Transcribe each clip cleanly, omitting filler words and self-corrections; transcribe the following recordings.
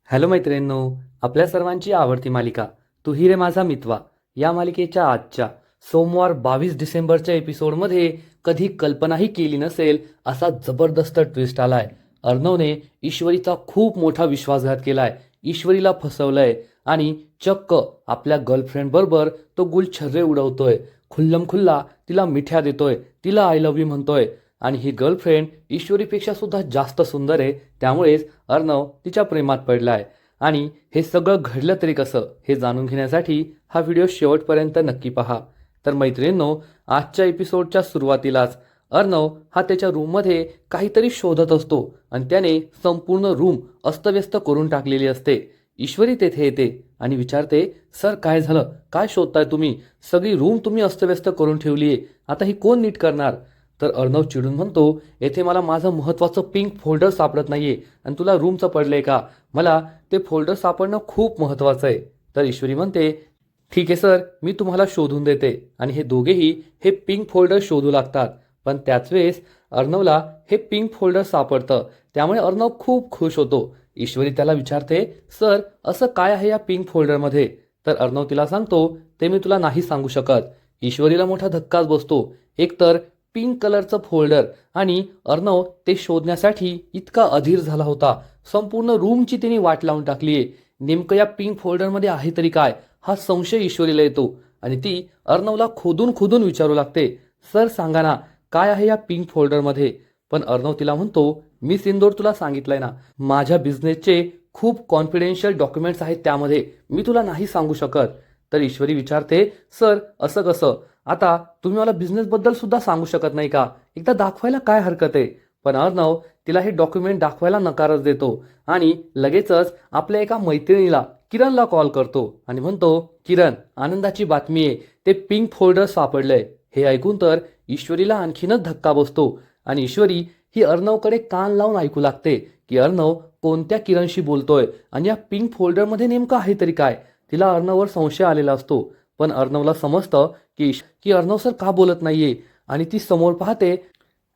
Hello मैत्रिणींनो, आपल्या सर्वांची आवडती मालिका तू ही रे माझा मितवा या मालिकेच्या आजच्या सोमवार 22 डिसेंबरच्या एपिसोडमध्ये कधी कल्पनाही केली नसेल असा जबरदस्त ट्विस्ट आलाय. अर्णवने ईश्वरीचा खूप मोठा विश्वासघात केलाय, ईश्वरीला फसवलंय आणि चक्क आपल्या गर्लफ्रेंड बरोबर तो गुलछर्रे उडवतोय, खुल्लम खुल्ला तिला मिठ्या देतोय, तिला आय लव्ह यू म्हणतोय. आणि ही गर्लफ्रेंड ईश्वरीपेक्षा सुद्धा जास्त सुंदर आहे, त्यामुळेच अर्णव तिच्या प्रेमात पडलाय. आणि हे सगळं घडलं तरी कसं हे जाणून घेण्यासाठी हा व्हिडिओ शेवटपर्यंत नक्की पहा. तर मैत्रिणींनो, आजच्या एपिसोडच्या सुरुवातीलाच अर्णव हा त्याच्या रूममध्ये काहीतरी शोधत असतो आणि त्याने संपूर्ण रूम अस्तव्यस्त करून टाकलेली असते. ईश्वरी तेथे येते आणि विचारते, सर काय झालं, काय शोधताय तुम्ही, सगळी रूम तुम्ही अस्तव्यस्त करून ठेवलीये, आता ही कोण नीट करणार. तर अर्णव चिडून म्हणतो, येथे मला माझं महत्त्वाचं पिंक फोल्डर सापडत नाहीये आणि तुला रूमचं पडलंय का, मला ते फोल्डर सापडणं खूप महत्त्वाचं आहे. तर ईश्वरी म्हणते, ठीक आहे सर, मी तुम्हाला शोधून देते. आणि हे दोघेही हे पिंक फोल्डर शोधू लागतात. पण त्याच वेळेस अर्णवला हे पिंक फोल्डर सापडतं, त्यामुळे अर्णव खूप खुश होतो. ईश्वरी त्याला विचारते, सर असं काय आहे या पिंक फोल्डरमध्ये. तर अर्णव तिला सांगतो, ते मी तुला नाही सांगू शकत. ईश्वरीला मोठा धक्काच बसतो. एकतर पिंक कलरचं फोल्डर आणि अर्णव ते शोधण्यासाठी इतका अधीर झाला होता, संपूर्ण रूमची तिने वाट लावून टाकलीये. नेमकं या पिंक फोल्डरमध्ये आहे तरी काय, हा संशय ईश्वरीला येतो आणि ती अर्णवला खोदून खोदून विचारू लागते, सर सांगा ना काय आहे या पिंक फोल्डरमध्ये. पण अर्णव तिला म्हणतो, मी सिंदूर तुला सांगितलंय ना, माझ्या बिझनेसचे खूप कॉन्फिडेन्शियल डॉक्युमेंट्स आहेत त्यामध्ये, मी तुला नाही सांगू शकत. तर ईश्वरी विचारते, सर असं कसं, आता तुम्ही मला बिझनेसबद्दल सुद्धा सांगू शकत नाही का, एकदा दाखवायला काय हरकत आहे. पण अर्णव तिला हे डॉक्युमेंट दाखवायला नकारच देतो आणि लगेचच आपल्या एका मैत्रिणीला किरणला कॉल करतो आणि म्हणतो, किरण आनंदाची बातमी आहे, ते पिंक फोल्डर सापडलंय. हे ऐकून तर ईश्वरीला आणखीनच धक्का बसतो आणि ईश्वरी ही अर्णवकडे कान लावून ऐकू लागते की अर्णव कोणत्या किरणशी बोलतोय आणि या पिंक फोल्डरमध्ये नेमकं आहे तरी काय. तिला अर्णववर संशय आलेला असतो, पण अर्णवला समजतं की अर्णव सर का बोलत नाहीये आणि ती समोर पाहते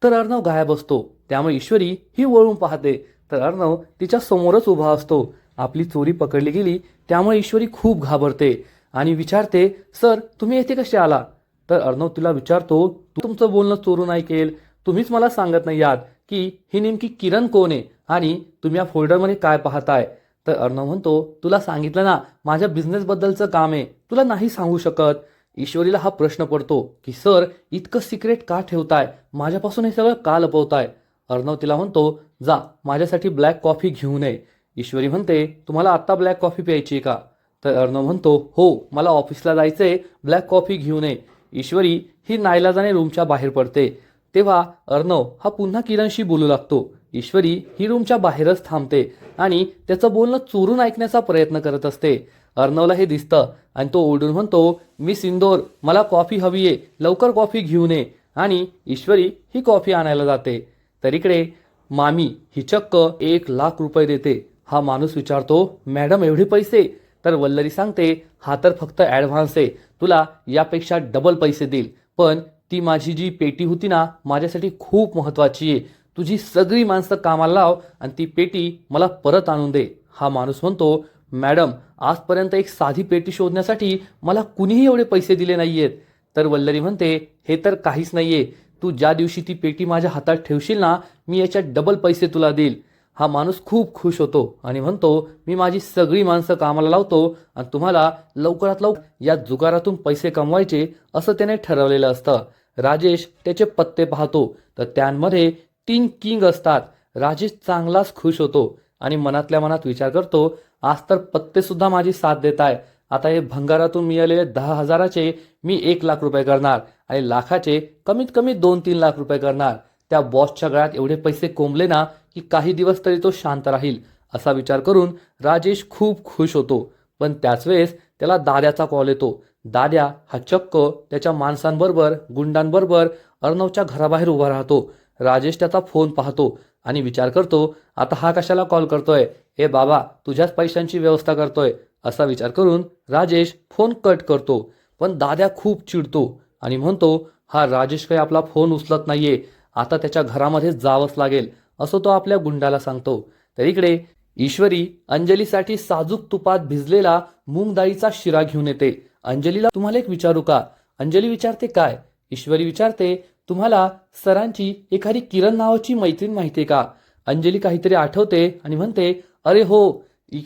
तर अर्णव गायब असतो. त्यामुळे ईश्वरी ही वळून पाहते तर अर्णव तिच्या समोरच उभा असतो. आपली चोरी पकडली गेली त्यामुळे ईश्वरी खूप घाबरते आणि विचारते, सर तुम्ही येथे कसे आला. तर अर्णव तिला विचारतो, तुमचं बोलणं चोरून ऐकेल, तुम्हीच मला सांगत नाही आहात की ही नेमकी किरण कोण आहे आणि तुम्ही या फोल्डरमध्ये काय पाहताय. तर अर्णव म्हणतो, तुला सांगितलं ना माझ्या बिझनेसबद्दलचं काम आहे, तुला नाही सांगू शकत. ईश्वरीला हा प्रश्न पडतो की सर इतकं सिक्रेट का ठेवताय, माझ्यापासून हे सगळं का लपवताय. अर्णव तिला म्हणतो, जा माझ्यासाठी ब्लॅक कॉफी घेऊन ये. ईश्वरी म्हणते, तुम्हाला आत्ता ब्लॅक कॉफी प्यायची का. तर अर्णव म्हणतो, हो मला ऑफिसला जायचंय, ब्लॅक कॉफी घेऊन ये. ईश्वरी ही नाईलाजाने रूमच्या बाहेर पडते. तेव्हा अर्णव हा पुन्हा किरणशी बोलू लागतो. ईश्वरी ही रूमच्या बाहेरच थांबते आणि त्याचं बोलणं चोरून ऐकण्याचा प्रयत्न करत असते. अर्णवला हे दिसतं आणि तो ओरडून म्हणतो, मी सिंदोर, मला कॉफी हवी आहे, लवकर कॉफी घेऊन ये. आणि ईश्वरी ही कॉफी आणायला जाते. तर इकडे मामी ही चक्क 1,00,000 रुपये देते. हा माणूस विचारतो, मॅडम एवढे पैसे. तर वल्लरी सांगते, हा तर फक्त ॲडव्हान्स आहे, तुला यापेक्षा डबल पैसे देईल, पण ती माझी जी पेटी होती ना माझ्यासाठी खूप महत्त्वाची आहे, तुझी सगळी माणसं कामाला लाव आणि ती पेटी मला परत आणून दे. हा माणूस म्हणतो, मॅडम आजपर्यंत एक साधी पेटी शोधण्यासाठी मला कुणीही एवढे पैसे दिले नाहीयेत. तर वल्लरी म्हणते, हे तर काहीच नाहीये, तू ज्या दिवशी ती पेटी माझ्या हातात ठेवशील ना मी याच्यात डबल पैसे तुला देईल. हा माणूस खूप खुश होतो आणि म्हणतो, मी माझी सगळी माणसं कामाला लावतो आणि तुम्हाला लवकरात लवकर या जुगारातून पैसे कमवायचे असं त्याने ठरवलेलं असतं. राजेश त्याचे पत्ते पाहतो तर त्यांमध्ये 3 किंग असतात. राजेश चांगलाच खुश होतो आणि मनातल्या मनात विचार करतो, आज तर पत्ते सुद्धा माझी साथ देत आहे. आता हे भंगारातून मिळालेले 10,000चे मी 1,00,000 रुपये करणार आणि लाखाचे कमीत कमी 2-3 लाख रुपये करणार. त्या बॉसच्या गळ्यात एवढे पैसे कोंबले ना की काही दिवस तरी तो शांत राहील, असा विचार करून राजेश खूप खुश होतो. पण त्याच वेळेस त्याला दाद्याचा कॉल येतो. दाद्या हा चक्क त्याच्या माणसांबरोबर गुंडांबरोबर अर्णवच्या घराबाहेर उभा राहतो. राजेश त्याचा फोन पाहतो आणि विचार करतो, आता हा कशाला कॉल करतोय, ए बाबा तुझ्याच पैशांची व्यवस्था करतोय, असा विचार करून राजेश फोन कट करतो. पण दाद्या खूप चिडतो आणि म्हणतो, हा राजेश काही आपला फोन उचलत नाहीये, आता त्याच्या घरामध्ये जावंच लागेल, असं तो आपल्या गुंडाला सांगतो. तर इकडे ईश्वरी अंजलीसाठी साजूक तुपात भिजलेला मूग डाळीचा शिरा घेऊन येते. अंजलीला तुम्हाला एक विचारू का? अंजली विचारते काय? ईश्वरी विचारते तुम्हाला सरांची एखादी किरण नावाची मैत्रीण माहितीये का? अंजली काहीतरी आठवते आणि म्हणते अरे हो,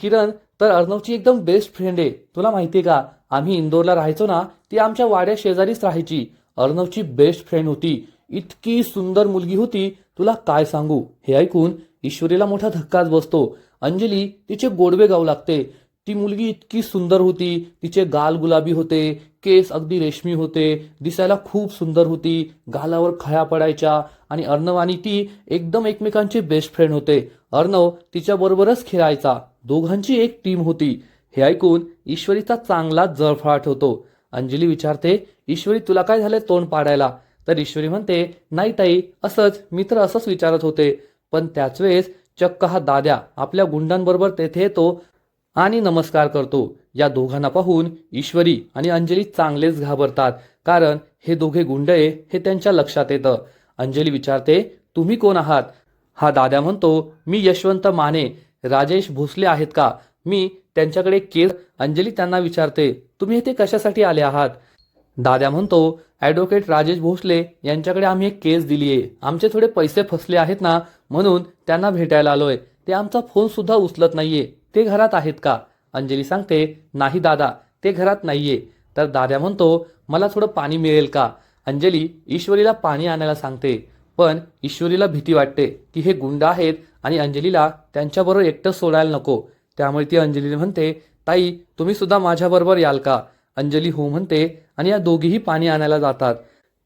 किरण तर अर्णवची एकदम बेस्ट फ्रेंड आहे. तुला माहितीये का, आम्ही इंदोरला राहायचो ना, ती आमच्या वाड्या शेजारीच राहायची. अर्णवची बेस्ट फ्रेंड होती. इतकी सुंदर मुलगी होती, तुला काय सांगू. हे ऐकून ईश्वरीला मोठा धक्काच बसतो. अंजली तिचे गोडवे गाऊ लागते. ती मुलगी इतकी सुंदर होती. तिचे गाल गुलाबी होते, केस अगदी रेशमी होते, दिसायला खूप सुंदर होती, गालावर खळ्या पडायच्या आणि अर्णव आणि ती एकदम एकमेकांचे बेस्ट फ्रेंड होते. अर्णव तिच्या बरोबरच खेळायचा. दोघांची एक टीम होती. हे ऐकून ईश्वरीचा चांगलाच जळफळाट होतो. अंजली विचारते ईश्वरी तुला काय झालंय तोंड पाडायला? तर ईश्वरी म्हणते नाही ताई, असंच मित्र असंच विचारत होते. पण त्याच वेळेस चक्क हा दाद्या आपल्या गुंडांबरोबर तेथे येतो आणि नमस्कार करतो. या दोघांना पाहून ईश्वरी आणि अंजली चांगलेच घाबरतात, कारण हे दोघे गुंड आहे हे त्यांच्या लक्षात येतं. अंजली विचारते तुम्ही कोण आहात? हा दाद्या म्हणतो मी यशवंत माने, राजेश भोसले आहेत का? मी त्यांच्याकडे केस. अंजली त्यांना विचारते तुम्ही इथे कशासाठी आले आहात? दाद्या म्हणतो ॲडव्होकेट राजेश भोसले यांच्याकडे आम्ही एक केस दिली आहे. आमचे थोडे पैसे फसले आहेत ना, म्हणून त्यांना भेटायला आलोय. ते आमचा फोन सुद्धा उचलत नाहीये. ते घरात आहेत का? अंजली सांगते नाही दादा, ते घरात नाहीये. तर दाद्या म्हणतो मला थोडं पाणी मिळेल का? अंजली ईश्वरीला पाणी आणायला सांगते. पण ईश्वरीला भीती वाटते की हे गुंड आहेत आणि अंजलीला त्यांच्याबरोबर एकटं सोडायला नको. त्यामुळे ती अंजलीला म्हणते ताई तुम्ही सुद्धा माझ्याबरोबर याल का? अंजली हो म्हणते आणि या दोघीही पाणी आणायला जातात.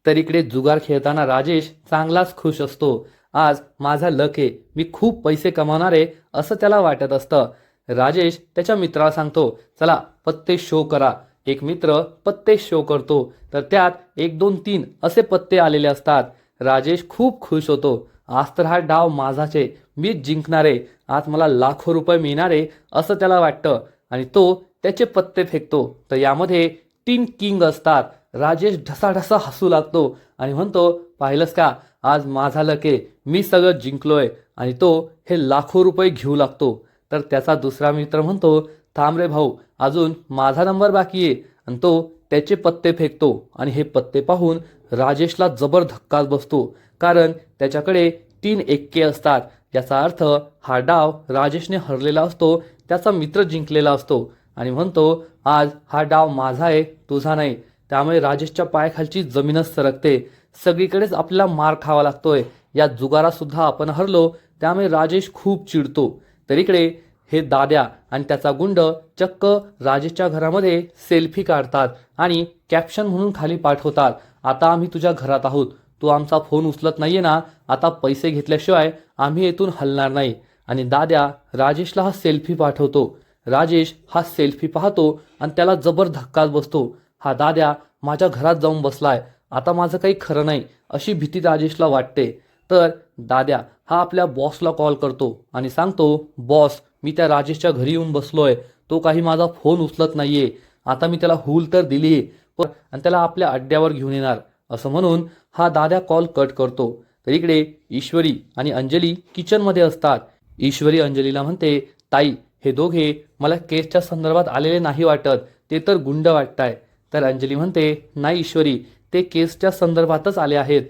तर इकडे जुगार खेळताना राजेश चांगलाच खुश असतो. आज माझा लक आहे, मी खूप पैसे कमावणार आहे असं त्याला वाटत असतं. राजेश त्याच्या मित्राला सांगतो चला पत्ते शो करा. एक मित्र पत्ते शो करतो, तर त्यात 1 2 3 असे पत्ते आलेले असतात. राजेश खूप खुश होतो. आज तर हा डाव माझाच आहे, मीच जिंकणार आहे, आज मला लाखो रुपये मिळणार आहे असं त्याला वाटतं आणि तो त्याचे पत्ते फेकतो. तर यामध्ये 3 किंग असतात. राजेश ढसाढसा हसू लागतो आणि म्हणतो पाहिलंस का, आज माझा लक आहे, मी सगळं जिंकलोय. आणि तो हे लाखो रुपये घेऊ लागतो. तर त्याचा दुसरा मित्र म्हणतो थांब रे भाऊ, अजून माझा नंबर बाकी आहे. आणि तो त्याचे पत्ते फेकतो आणि हे पत्ते पाहून राजेशला जबर धक्काच बसतो, कारण त्याच्याकडे 3 एक्के असतात. याचा अर्थ हा डाव राजेशने हरलेला असतो, त्याचा मित्र जिंकलेला असतो आणि म्हणतो आज हा डाव माझा आहे, तुझा नाही. त्यामुळे राजेशच्या पायाखालची जमीनच सरकते. सगळीकडेच आपल्याला मार खावा लागतोय. या जुगारात सुद्धा आपण हरलो, त्यामुळे राजेश खूप चिडतो. तर इकडे हे दाद्या आणि त्याचा गुंड चक्क राजेशच्या घरामध्ये सेल्फी काढतात आणि कॅप्शन म्हणून खाली पाठवतात आता आम्ही तुझ्या घरात आहोत, तू आमचा फोन उचलत नाहीये ना, आता पैसे घेतल्याशिवाय आम्ही येथून हलणार नाही. आणि दाद्या राजेशला हा सेल्फी पाठवतो. राजेश हा सेल्फी पाहतो आणि त्याला जबर धक्काच बसतो. हा दाद्या माझ्या घरात जाऊन बसलाय, आता माझं काही खरं नाही अशी भीती राजेशला वाटते. तर दाद्या हा आपल्या बॉसला कॉल करतो आणि सांगतो बॉस मी त्या राजेशच्या घरी येऊन बसलोय, तो काही माझा फोन उचलत नाहीये, आता मी त्याला हूल तर दिली पण आणि त्याला आपल्या अड्ड्यावर घेऊन येणार. असं म्हणून हा दाद्या कॉल कट करतो. तर इकडे ईश्वरी आणि अंजली किचनमध्ये असतात. ईश्वरी अंजलीला म्हणते ताई हे दोघे मला केसच्या संदर्भात आलेले नाही वाटत, ते तर गुंड वाटताय. तर अंजली म्हणते नाही ईश्वरी, ते केसच्या संदर्भातच आले आहेत.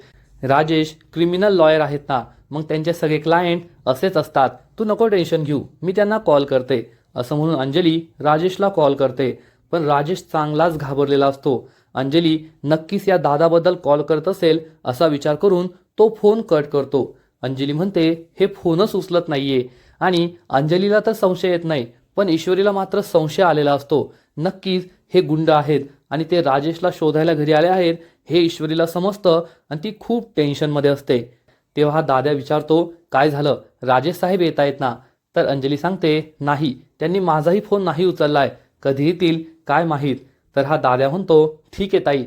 राजेश क्रिमिनल लॉयर आहेत ना, मग त्यांचे सगळे क्लायंट असेच असतात, तू नको टेन्शन घेऊ, मी त्यांना कॉल करते. असं म्हणून अंजली राजेशला कॉल करते. पण राजेश चांगलाच घाबरलेला असतो. अंजली नक्कीच या दादाबद्दल कॉल करत असेल असा विचार करून तो फोन कट करतो. अंजली म्हणते हे फोनच उचलत नाहीये. आणि अंजलीला तर संशय येत नाही, पण ईश्वरीला मात्र संशय आलेला असतो. नक्कीच हे गुंड आहेत आणि ते राजेशला शोधायला घरी आले आहेत हे ईश्वरीला समजतं आणि ती खूप टेन्शनमध्ये असते. तेव्हा हा दाद्या विचारतो काय झालं, राजेश साहेब येत आहेत ना? तर अंजली सांगते नाही, त्यांनी माझाही फोन नाही उचललाय, कधी येतील काय माहीत. तर हा दाद्या म्हणतो ठीक आहे ताई,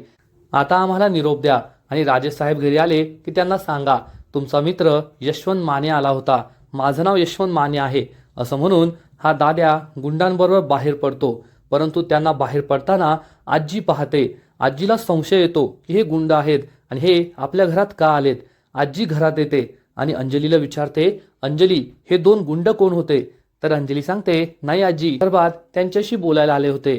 आता आम्हाला निरोप द्या आणि राजेश साहेब घरी आले की त्यांना सांगा तुमचा मित्र यशवंत माने आला होता, माझं नाव यशवंत माने आहे. असं म्हणून हा दाद्या गुंडांबरोबर बाहेर पडतो. परंतु त्यांना बाहेर पडताना आजी पाहते. आजीला संशय येतो की हे गुंड आहेत आणि हे आपल्या घरात का आलेत. आजी घरात येते आणि अंजलीला विचारते अंजली हे 2 गुंड कोण होते? तर अंजली सांगते, नाही आजी, सर्वात त्यांच्याशी बोलायला आले होते.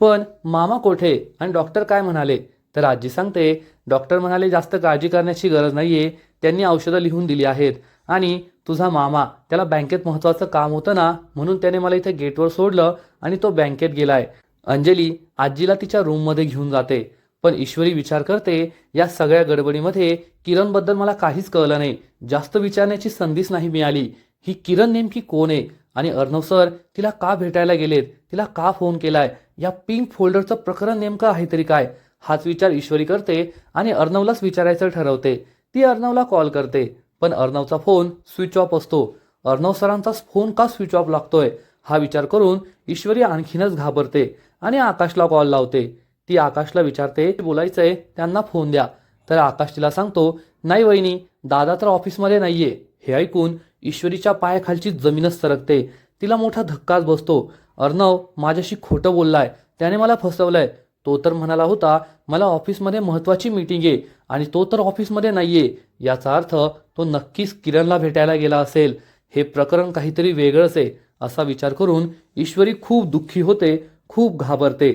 पण मामा कोठे आणि डॉक्टर काय म्हणाले? तर आजी सांगते, डॉक्टर म्हणाले जास्त काळजी करण्याची गरज नाहीये, त्यांनी औषधं लिहून दिली आहेत. आणि तुझा मामा, त्याला बँकेत महत्वाचं काम होतं ना, म्हणून त्याने मला इथे गेटवर सोडलं आणि तो बँकेत गेलाय. अंजली आजीला तिच्या रूममध्ये घेऊन जाते. पण ईश्वरी विचार करते, या सगळ्या गडबडीमध्ये किरणबद्दल मला काहीच कळलं नाही. जास्त विचारण्याची संधीच नाही मिळाली. ही किरण नेमकी कोण आहे? आणि अर्णव सर तिला का भेटायला गेलेत? तिला का फोन केलाय? या पिंक फोल्डरचं प्रकरण नेमकं आहे तरी काय? हाच विचार ईश्वरी करते आणि अर्णवलाच विचारायचं ठरवते. ती अर्णवला कॉल करते, पण अर्णवचा फोन स्विच ऑफ असतो. अर्णव सरांचा फोन का स्विच ऑफ लागतोय हा विचार करून ईश्वरी आणखीनच घाबरते आणि आकाशला कॉल लावते. ती आकाशला विचारते, बोलायचंय त्यांना फोन द्या. तर आकाश तिला सांगतो, नाही वहिनी, दादा तर ऑफिसमध्ये नाहीये. हे ऐकून ईश्वरीच्या पायाखालची जमीनच सरकते. तिला मोठा धक्काच बसतो. अर्णव माझ्याशी खोटं बोललाय, त्याने मला फसवलंय. तो तर म्हणाला होता मला ऑफिसमध्ये महत्वाची मीटिंग आहे आणि तो तर ऑफिसमध्ये नाहीये. याचा अर्थ तो नक्कीच किरणला भेटायला गेला असेल. हे प्रकरण काहीतरी वेगळंच आहे असा विचार करून ईश्वरी खूप दुःखी होते, खूप घाबरते.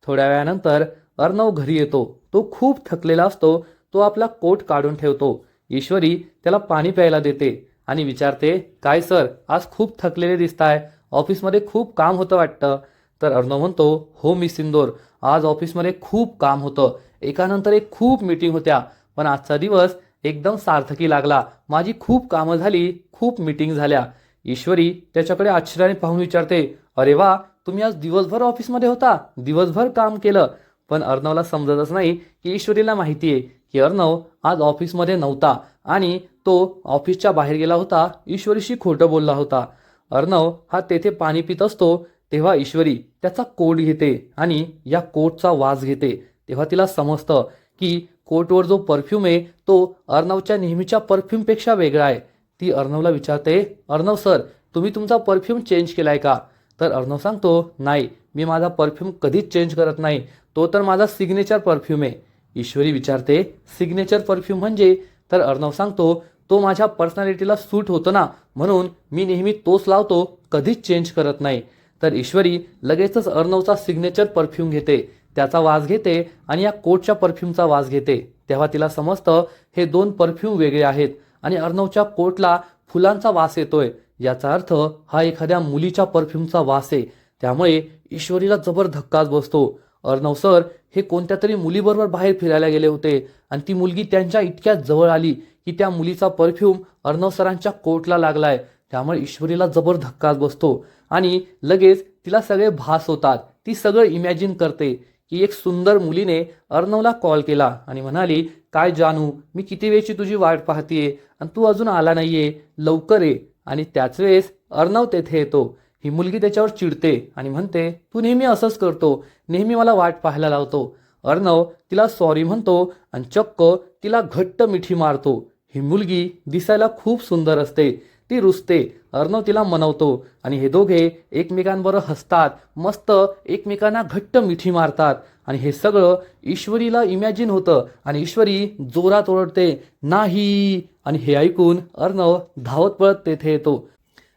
थोड्या वेळानंतर अर्णव घरी येतो. तो खूप थकलेला असतो. तो आपला कोट काढून ठेवतो. ईश्वरी त्याला पाणी प्यायला देते आणि विचारते, काय सर, आज खूप थकलेले दिसताय, ऑफिसमध्ये खूप काम होतं वाटतं. तर अर्णव म्हणतो, हो मिस इंदोर, आज ऑफिसमध्ये खूप काम होतं. एकानंतर एक खूप मीटिंग होत्या, पण आजचा दिवस एकदम सार्थकी लागला. माझी खूप कामं झाली, खूप मीटिंग झाल्या. ईश्वरी त्याच्याकडे आश्चर्याने पाहून विचारते, अरे वा, तुम्ही आज दिवसभर ऑफिसमध्ये होता, दिवसभर काम केलं. पण अर्णवला समजतच नाही की ईश्वरीला माहिती आहे की अर्णव आज ऑफिसमध्ये नव्हता आणि तो ऑफिसच्या बाहेर गेला होता, ईश्वरीशी खोटं बोलला होता. अर्णव हा तेथे पाणी पित असतो तेव्हा ईश्वरी त्याचा कोट घेते आणि या कोटचा वास घेते. तेव्हा तिला समजतं की कोटवर जो परफ्यूम आहे तो अर्णवच्या नेहमीच्या परफ्यूमपेक्षा वेगळा आहे. ती अर्णवला विचारते, अर्णव सर, तुम्ही तुमचा परफ्यूम चेंज केलाय का? तर अर्णव सांगतो, नाही, मी माझा परफ्यूम कधीच चेंज करत नाही, तो तर माझा सिग्नेचर परफ्यूम आहे. ईश्वरी विचारते, सिग्नेचर परफ्यूम म्हणजे? तर अर्णव सांगतो, तो माझ्या पर्सनॅलिटीला सूट होतो ना, म्हणून मी नेहमी तोच लावतो, कधीच चेंज करत नाही. तर ईश्वरी लगेचच अर्णवचा सिग्नेचर परफ्यूम घेते, त्याचा वास घेते आणि या कोटच्या परफ्यूमचा वास घेते. तेव्हा तिला समजतं हे दोन परफ्यूम वेगळे आहेत आणि अर्णवच्या कोटला फुलांचा वास येतोय. याचा अर्थ हा एखाद्या मुलीच्या परफ्यूमचा वास आहे. त्यामुळे ईश्वरीला जबर धक्काच बसतो. अर्णव सर हे कोणत्या तरी मुलीबरोबर बाहेर फिरायला गेले होते आणि ती मुलगी त्यांच्या इतक्या जवळ आली की त्या मुलीचा परफ्यूम अर्णव सरांच्या कोटला लागलाय. त्यामुळे ईश्वरीला जबर धक्काच बसतो आणि लगेच तिला सगळे भास होतात. ती सगळं इमॅजिन करते की एक सुंदर मुलीने अर्णवला कॉल केला आणि म्हणाली, काय जानू, मी किती वेळची तुझी वाट पाहतीये आणि तू अजून आला नाहीये, लवकर ये. आणि त्याच वेळेस अर्णव तेथे येतो. ही मुलगी त्याच्यावर चिडते आणि म्हणते, तू नेहमी असंच करतो, नेहमी मला वाट पाहायला लावतो. अर्णव तिला सॉरी म्हणतो आणि चक्क तिला घट्ट मिठी मारतो. ही मुलगी दिसायला खूप सुंदर असते. ती रुसते. अर्णव तिला मनवतो आणि हे दोघे एकमेकांबरोबर हसतात, मस्त एकमेकांना घट्ट मिठी मारतात. आणि हे सगळं ईश्वरीला इमॅजिन होतं आणि ईश्वरी जोरात ओरडते, नाही. आणि हे ऐकून अर्णव धावत पळत तेथे येतो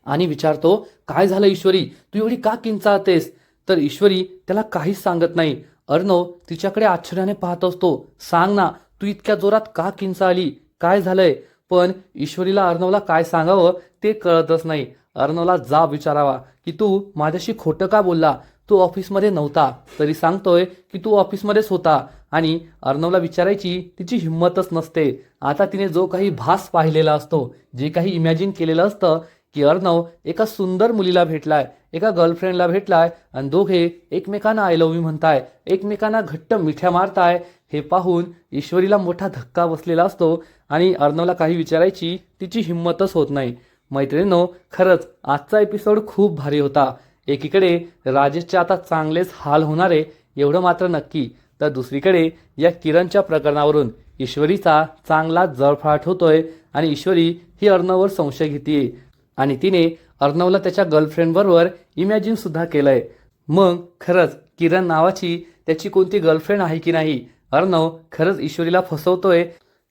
आणि विचारतो, काय झालं ईश्वरी, तू एवढी का किंचाळतेस? तर ईश्वरी त्याला काहीच सांगत नाही. अर्णव तिच्याकडे आश्चर्याने पाहत असतो. सांग ना, तू इतक्या जोरात का किंचाळली, काय झालंय? पण ईश्वरीला अर्णवला काय सांगावं ते कळतच नाही. अर्णवला जाब विचारावा की तू माझ्याशी खोटं का बोलला, तू ऑफिसमध्ये नव्हता तरी सांगतोय की तू ऑफिसमध्येच होता. आणि अर्णवला विचारायची तिची हिंमतच नसते. आता तिने जो काही भास पाहिलेला असतो, जे काही इमॅजिन केलेलं असतं की अर्णव एका सुंदर मुलीला भेटलाय, एका गर्लफ्रेंडला भेटलाय आणि दोघे एकमेकांना आय लव्ह यू म्हणताय, एकमेकांना घट्ट मिठ्या मारताय, हे पाहून ईश्वरीला मोठा धक्का बसलेला असतो आणि अर्णवला काही विचारायची तिची हिंमतच होत नाही. मैत्रिणींनो, खरंच आजचा एपिसोड खूप भारी होता. एकीकडे राजेशचे आता चांगलेच हाल होणारे एवढं मात्र नक्की, तर दुसरीकडे या किरणच्या प्रकरणावरून ईश्वरीचा चांगला जळफळाट होतोय आणि ईश्वरी ही अर्णववर संशय घेतीये आणि तिने अर्णवला त्याच्या गर्लफ्रेंडबरोबर इमॅजिन सुद्धा केलंय. मग खरंच किरण नावाची त्याची कोणती गर्लफ्रेंड आहे की नाही? अर्णव खरंच ईश्वरीला फसवतोय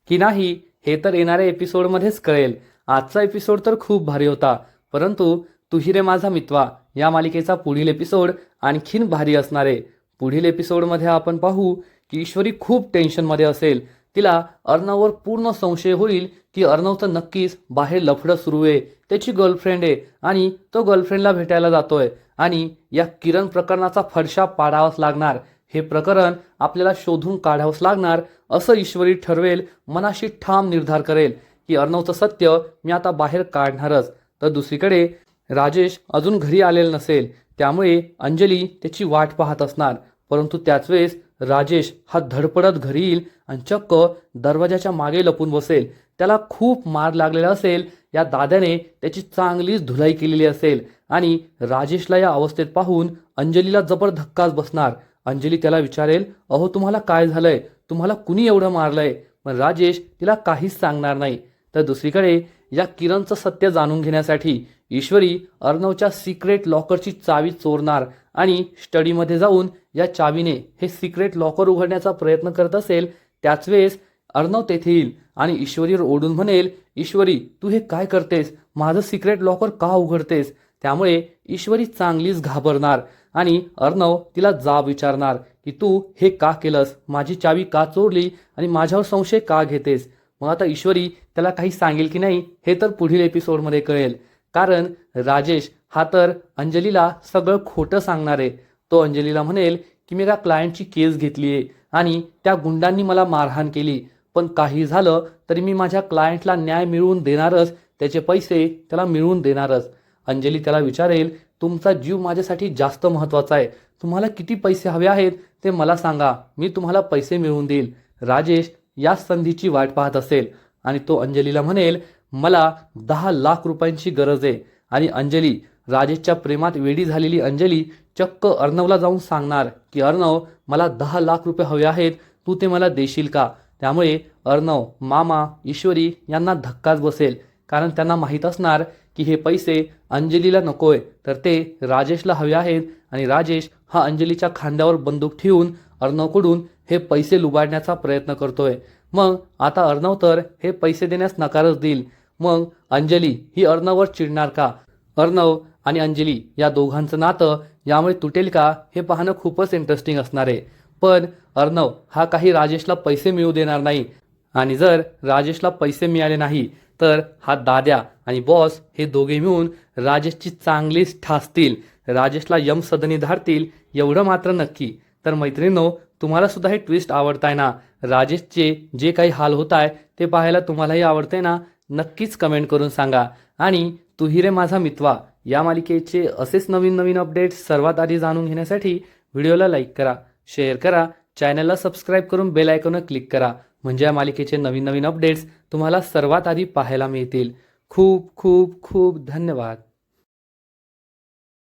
की नाही हे तर येणाऱ्या एपिसोडमध्येच कळेल. आजचा एपिसोड तर खूप भारी होता, परंतु तू ही रे माझा मित्वा या मालिकेचा पुढील एपिसोड आणखीन भारी असणार आहे. पुढील एपिसोडमध्ये आपण पाहू की ईश्वरी खूप टेन्शनमध्ये असेल. तिला अर्णववर पूर्ण संशय होईल की अर्णवचं नक्कीच बाहेर लफडं सुरू आहे, त्याची गर्लफ्रेंड आहे आणि तो गर्लफ्रेंडला भेटायला जातोय आणि या किरण प्रकरणाचा फडशा पाडावाच लागणार. हे प्रकरण आपल्याला शोधून काढावंच लागणार असं ईश्वरी ठरवेल. मनाशी ठाम निर्धार करेल की अर्णवचं सत्य मी आता बाहेर काढणारच. तर दुसरीकडे राजेश अजून घरी आलेला नसेल, त्यामुळे अंजली त्याची वाट पाहत असणार. परंतु त्याच वेळेस राजेश हा धडपडत घरी येईल आणि चक्क दरवाजाच्या मागे लपून बसेल. त्याला खूप मार लागलेला असेल. या दाद्याने त्याची चांगलीच धुलाई केलेली असेल आणि राजेशला या अवस्थेत पाहून अंजलीला जबर धक्काच बसणार. अंजली त्याला विचारेल, अहो तुम्हाला काय झालंय, तुम्हाला कुणी एवढं मारलंय? पण राजेश तिला काहीच सांगणार नाही. तर दुसरीकडे या किरणचं सत्य जाणून घेण्यासाठी ईश्वरी अर्णवच्या सिक्रेट लॉकरची चावी चोरणार आणि स्टडीमध्ये जाऊन या चावीने हे सिक्रेट लॉकर उघडण्याचा प्रयत्न करत असेल. त्याच वेळेस अर्णव तेथे येईल आणि ईश्वरीवर ओढून म्हणेल, ईश्वरी तू हे काय करतेस, माझं सिक्रेट लॉकर का उघडतेस? त्यामुळे ईश्वरी चांगलीच घाबरणार आणि अर्णव तिला जाब विचारणार की तू हे का केलंस, माझी चावी का चोरली आणि माझ्यावर संशय का घेतेस? मग आता ईश्वरी त्याला काही सांगेल की नाही हे तर पुढील एपिसोडमध्ये कळेल. कारण राजेश हा तर अंजलीला सगळं खोटं सांगणार आहे. तो अंजलीला म्हणेल की मी एका क्लायंटची केस घेतली आहे आणि त्या गुंडांनी मला मारहाण केली, पण काही झालं तरी मी माझ्या क्लायंटला न्याय मिळवून देणारच, त्याचे पैसे त्याला मिळवून देणारच. अंजली त्याला विचारेल, तुमचा जीव माझ्यासाठी जास्त महत्त्वाचा आहे, तुम्हाला किती पैसे हवे आहेत ते मला सांगा, मी तुम्हाला पैसे मिळवून देईल. राजेश या संधीची वाट पाहत असेल आणि तो अंजलीला म्हणेल, मला 10 लाख रुपयांची गरज आहे. आणि अंजली, राजेशच्या प्रेमात वेडी झालेली अंजली चक्क अर्णवला जाऊन सांगणार की अर्णव मला 10 लाख रुपये हवे आहेत, तू ते मला देशील का? त्यामुळे अर्णव, मामा, ईश्वरी यांना धक्काच बसेल. कारण त्यांना माहीत असणार की हे पैसे अंजलीला नकोय, तर ते राजेशला हवे आहेत आणि राजेश हा अंजलीच्या खांद्यावर बंदूक ठेवून अर्णवकडून हे पैसे लुबाडण्याचा प्रयत्न करतोय. मग आता अर्णव तर हे पैसे देण्यास नकारच देईल. मग अंजली ही अर्णववर चिडणार का? अर्णव आणि अंजली या दोघांचं नातं यामुळे तुटेल का हे पाहणं खूपच इंटरेस्टिंग असणार आहे. पण अर्णव हा काही राजेशला पैसे मिळू देणार नाही आणि जर राजेशला पैसे मिळाले नाही तर हा दाद्या आणि बॉस हे दोघे मिळून राजेशची चांगलीच ठासतील, राजेशला यमसदनी धाडतील, एवढं मात्र नक्की. तर मैत्रिणींनो, तुम्हाला सुद्धा हे ट्विस्ट आवडताय ना? राजेशचे जे काही हाल होत आहे ते पाहायला तुम्हालाही आवडते ना? नक्कीच कमेंट करून सांगा. आणि तू ही रे माझा मित्वा या मालिकेचे असेच नवीन नवीन अपडेट्स सर्वात आधी जाणून घेण्यासाठी व्हिडिओला लाईक करा, शेअर करा, चॅनलला सबस्क्राईब करून बेल आयकॉनवर क्लिक करा, म्हणजे या मालिकेचे नवीन नवीन अपडेट्स तुम्हाला सर्वात आधी पाहायला मिळतील. खूप खूप खूप धन्यवाद.